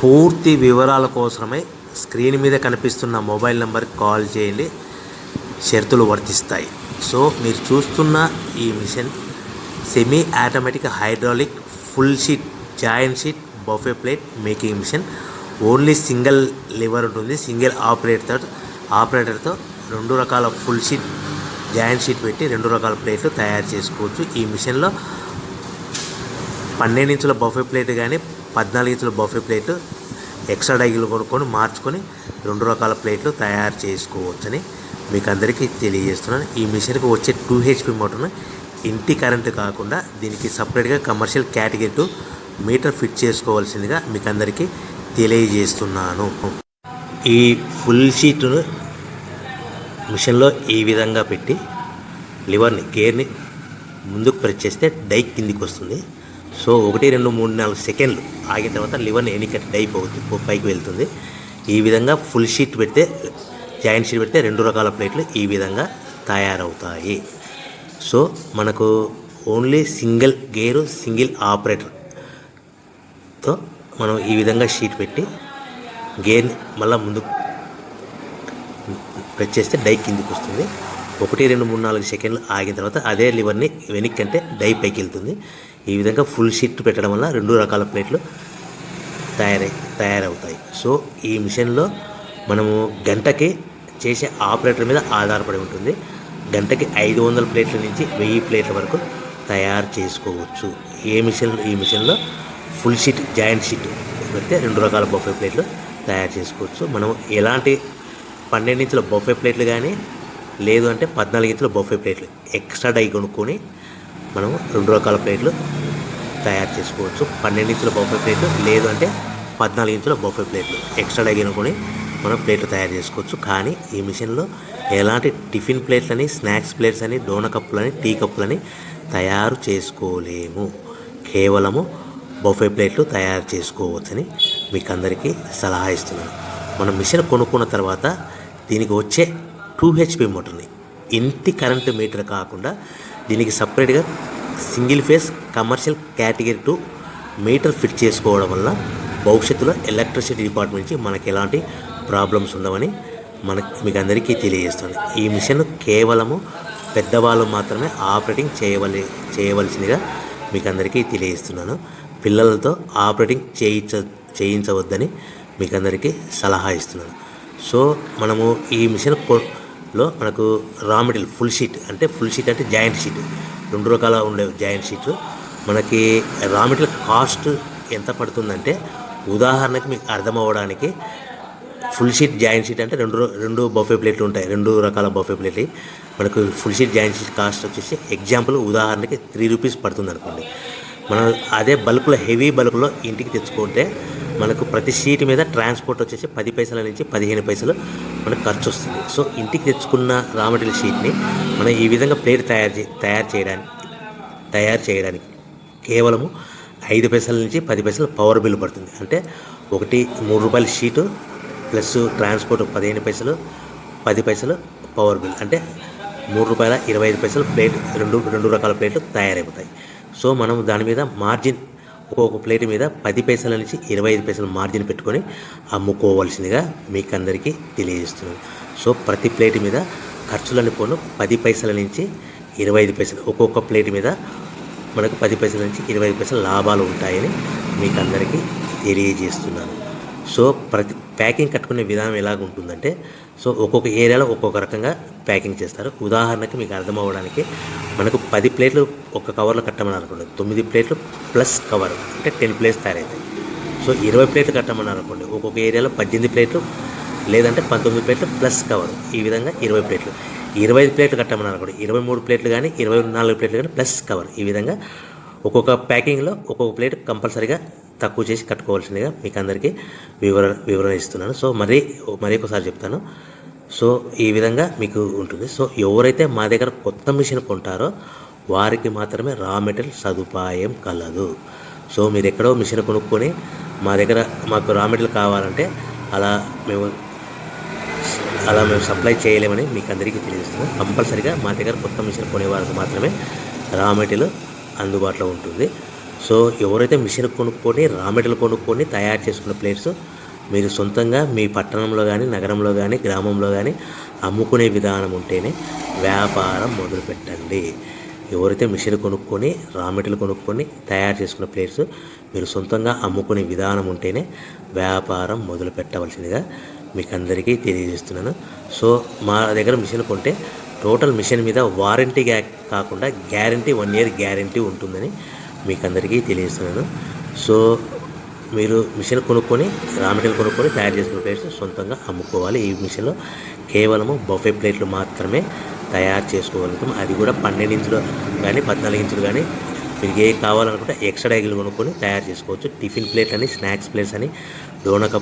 పూర్తి వివరాల కోసమై స్క్రీన్ మీద కనిపిస్తున్న మొబైల్ నెంబర్కి కాల్ చేయండి. షరతులు వర్తిస్తాయి. సో మీరు చూస్తున్న ఈ machine semi automatic hydraulic full sheet joint sheet buffet plate making machine. Only single lever ఉంటుంది. సింగిల్ ఆపరేటర్తో 2 రకాల ఫుల్ షీట్ జాయింట్ షీట్ పెట్టి 2 రకాల ప్లేట్లు తయారు చేసుకోవచ్చు. ఈ మిషన్లో 12 ఇంచుల బఫే ప్లేట్ కానీ 14 ఇంచుల బఫే ప్లేట్ ఎక్స్ట్రా డైలు కొనుక్కొని మార్చుకొని 2 రకాల ప్లేట్లు తయారు చేసుకోవచ్చని మీకు అందరికీ తెలియజేస్తున్నాను. ఈ మిషన్కి వచ్చే 2 HP మోటార్ను ఇంటి కరెంటు కాకుండా దీనికి సపరేట్గా కమర్షియల్ కేటగిరీ 2 మీటర్ ఫిట్ చేసుకోవాల్సిందిగా మీకు అందరికీ తెలియజేస్తున్నాను. ఈ ఫుల్ షీట్ను మిషన్లో ఈ విధంగా పెట్టి లివర్ని గేర్ని ముందుకు ప్రెస్ చేస్తే డై కిందికి వస్తుంది. సో 1 2 3 4 సెకండ్లు ఆగిన తర్వాత లివర్ని ఎన్నికట్టి డై పైకి వెళ్తుంది. ఈ విధంగా ఫుల్ షీట్ పెడితే జాయింట్ షీట్ పెడితే 2 రకాల ప్లేట్లు ఈ విధంగా తయారవుతాయి. సో మనకు ఓన్లీ సింగిల్ గేరు సింగిల్ ఆపరేటర్తో మనం ఈ విధంగా షీట్ పెట్టి గేర్ని మళ్ళీ ముందుకు ప్రెస్ చేస్తే డై కిందికి వస్తుంది. 1 2 3 4 సెకండ్లు ఆగిన తర్వాత అదే లివర్ని వెనక్కి అంటే డై పైకి వెళ్తుంది. ఈ విధంగా ఫుల్ షీట్ పెట్టడం వల్ల 2 రకాల ప్లేట్లు తయారవుతాయి. సో ఈ మిషన్లో మనము గంటకి చేసే ఆపరేటర్ మీద ఆధారపడి ఉంటుంది. గంటకి 500 ప్లేట్ల నుంచి 1000 ప్లేట్ల వరకు తయారు చేసుకోవచ్చు. ఈ మిషన్లో ఫుల్ షీట్ జాయింట్ షీట్ పెడితే 2 రకాల బఫే ప్లేట్లు తయారు చేసుకోవచ్చు. మనం ఎలాంటి 12 ఇంచుల బఫే ప్లేట్లు కానీ లేదు అంటే 14 ఇంచుల బఫే ప్లేట్లు ఎక్స్ట్రా డై కొనుక్కొని మనం 2 రకాల ప్లేట్లు తయారు చేసుకోవచ్చు. 12 ఇంచుల బఫే ప్లేట్లు లేదు అంటే 14 ఇంచుల బఫే ప్లేట్లు ఎక్స్ట్రా డై కొనుక్కొని మనం ప్లేట్లు తయారు చేసుకోవచ్చు. కానీ ఈ మిషన్లో ఎలాంటి టిఫిన్ ప్లేట్లని స్నాక్స్ ప్లేట్స్ అని డోనా కప్పులని టీ కప్పులని తయారు చేసుకోలేము. కేవలము బఫే ప్లేట్లు తయారు చేసుకోవచ్చని మీకు అందరికీ సలహా ఇస్తున్నాను. మనం మిషన్ కొనుక్కున్న తర్వాత దీనికి వచ్చే 2 HP మోటార్ని ఇంటి కరెంటు మీటర్ కాకుండా దీనికి సపరేట్గా single phase commercial category 2 metre fit చేసుకోవడం వల్ల భవిష్యత్తులో ఎలక్ట్రిసిటీ డిపార్ట్మెంట్ నుంచి మనకి ఎలాంటి ప్రాబ్లమ్స్ ఉండవని మీకు అందరికీ తెలియజేస్తుంది. ఈ మిషన్ కేవలము పెద్దవాళ్ళు మాత్రమే ఆపరేటింగ్ చేయవలసిందిగా మీకు అందరికీ తెలియజేస్తున్నాను. పిల్లలతో ఆపరేటింగ్ చేయించవద్దని మీకు అందరికీ సలహా ఇస్తున్నాను. సో మనము ఈ మిషన్లో మనకు రా మెటీరియల్ ఫుల్ షీట్ అంటే జాయింట్ షీట్ 2 రకాల ఉండే జాయింట్ షీట్లు మనకి రా మెటీరియల్ కాస్ట్ ఎంత పడుతుందంటే ఉదాహరణకి మీకు అర్థం అవ్వడానికి ఫుల్ షీట్ జాయింట్ షీట్ అంటే 2 బఫే ప్లేట్లు ఉంటాయి. 2 రకాల బఫే ప్లేట్లు మనకు full sheet joint sheet cost వచ్చేసి ఎగ్జాంపుల్ ఉదాహరణకి 3 రూపీస్ పడుతుంది అనుకోండి. మనం అదే బల్క్లో హెవీ బల్క్లో ఇంటికి తెచ్చుకుంటే మనకు ప్రతి షీట్ మీద ట్రాన్స్పోర్ట్ వచ్చేసి 10 పైసల నుంచి 15 పైసలు మనకు ఖర్చు వస్తుంది. సో ఇంటికి తెచ్చుకున్న రా మెటీరియల్ షీట్ని మనం ఈ విధంగా ప్లేట్ తయారు చేయడానికి కేవలము 5 పైసల నుంచి 10 పైసలు పవర్ బిల్ పడుతుంది. అంటే 3 రూపాయల షీటు ప్లస్ ట్రాన్స్పోర్ట్ 15 పైసలు 10 పైసలు పవర్ బిల్ అంటే 3 రూపాయల 25 పైసలు ప్లేట్ 2 రకాల ప్లేట్లు తయారైపోతాయి. సో మనం దాని మీద మార్జిన్ ఒక్కొక్క ప్లేట్ మీద 10 పైసల నుంచి 25 పైసలు మార్జిన్ పెట్టుకొని అమ్ముకోవాల్సిందిగా మీకు అందరికీ తెలియజేస్తున్నాను. సో ప్రతి ప్లేట్ మీద ఖర్చులని పోను 10 పైసల నుంచి 25 పైసలు ఒక్కొక్క ప్లేట్ మీద మనకు 10 పైసల నుంచి 25 పైసలు లాభాలు ఉంటాయని మీకు అందరికీ తెలియజేస్తున్నాను. సో ప్రతి ప్యాకింగ్ కట్టుకునే విధానం ఎలాగ ఉంటుందంటే సో ఒక్కొక్క ఏరియాలో ఒక్కొక్క రకంగా ప్యాకింగ్ చేస్తారు. ఉదాహరణకి మీకు అర్థం అవ్వడానికి మనకు 10 ప్లేట్లు ఒక కవర్లో కట్టమని అనుకోండి, 9 ప్లేట్లు ప్లస్ కవర్ అంటే 10 ప్లేట్స్ తయారవుతాయి. సో 20 ప్లేట్లు కట్టమని అనుకోండి, ఒక్కొక్క ఏరియాలో 18 ప్లేట్లు లేదంటే 19 ప్లేట్లు ప్లస్ కవర్ ఈ విధంగా 20 ప్లేట్లు. 25 ప్లేట్లు కట్టమని అనుకోండి, 23 ప్లేట్లు కానీ 24 ప్లేట్లు కానీ ప్లస్ కవర్ ఈ విధంగా ఒక్కొక్క ప్యాకింగ్లో ఒక్కొక్క ప్లేట్ కంపల్సరీగా తక్కువ చేసి కట్టుకోవాల్సిందిగా మీకు అందరికీ వివరణ ఇస్తున్నాను. సో మరీ ఒకసారి చెప్తాను. సో ఈ విధంగా మీకు ఉంటుంది. సో ఎవరైతే మా దగ్గర కొత్త మిషన్ కొంటారో వారికి మాత్రమే రా మెటీరియల్ సదుపాయం కలదు. సో మీరు ఎక్కడో మిషన్ కొనుక్కొని మాకు రా మెటీరియల్ కావాలంటే అలా మేము సప్లై చేయలేమని మీకు అందరికీ తెలియజేస్తున్నాం. కంపల్సరీగా మా దగ్గర కొత్త మిషన్ కొనే వారికి మాత్రమే రా మెటీరియల్ అందుబాటులో ఉంటుంది. సో ఎవరైతే మిషన్ కొనుక్కొని రా మెటీరియల్ కొనుక్కొని తయారు చేసుకున్న ప్లేట్స్ మీరు సొంతంగా మీ పట్టణంలో కానీ నగరంలో కానీ గ్రామంలో కానీ అమ్ముకునే విధానం ఉంటేనే వ్యాపారం మొదలుపెట్టండి. ఎవరైతే మిషన్ కొనుక్కొని రా మెటీరియల్ కొనుక్కొని తయారు చేసుకున్న ప్లేట్స్ మీరు సొంతంగా అమ్ముకునే విధానం ఉంటేనే వ్యాపారం మొదలు పెట్టవలసిందిగా మీకు అందరికీ తెలియజేస్తున్నాను. సో మా దగ్గర మిషన్ కొంటే టోటల్ మిషన్ మీద వారంటీ కాకుండా గ్యారంటీ 1 year గ్యారంటీ ఉంటుందని మీకు అందరికీ తెలియజేస్తున్నాను. సో మీరు మిషన్ కొనుక్కొని రా మెటీరియల్ కొనుక్కొని తయారు చేసుకున్న ప్లేట్స్ సొంతంగా అమ్ముకోవాలి. ఈ మిషన్లో కేవలము బఫే ప్లేట్లు మాత్రమే తయారు చేసుకోగలుగుతాం. అది కూడా 12 ఇంచులు కానీ 14 ఇంచులు కానీ మీకు ఏ కావాలనుకుంటే ఎక్స్ట్రా డైగులు కొనుక్కొని తయారు చేసుకోవచ్చు. టిఫిన్ ప్లేట్ అని, స్నాక్స్ ప్లేట్స్ అని, డోనా కప్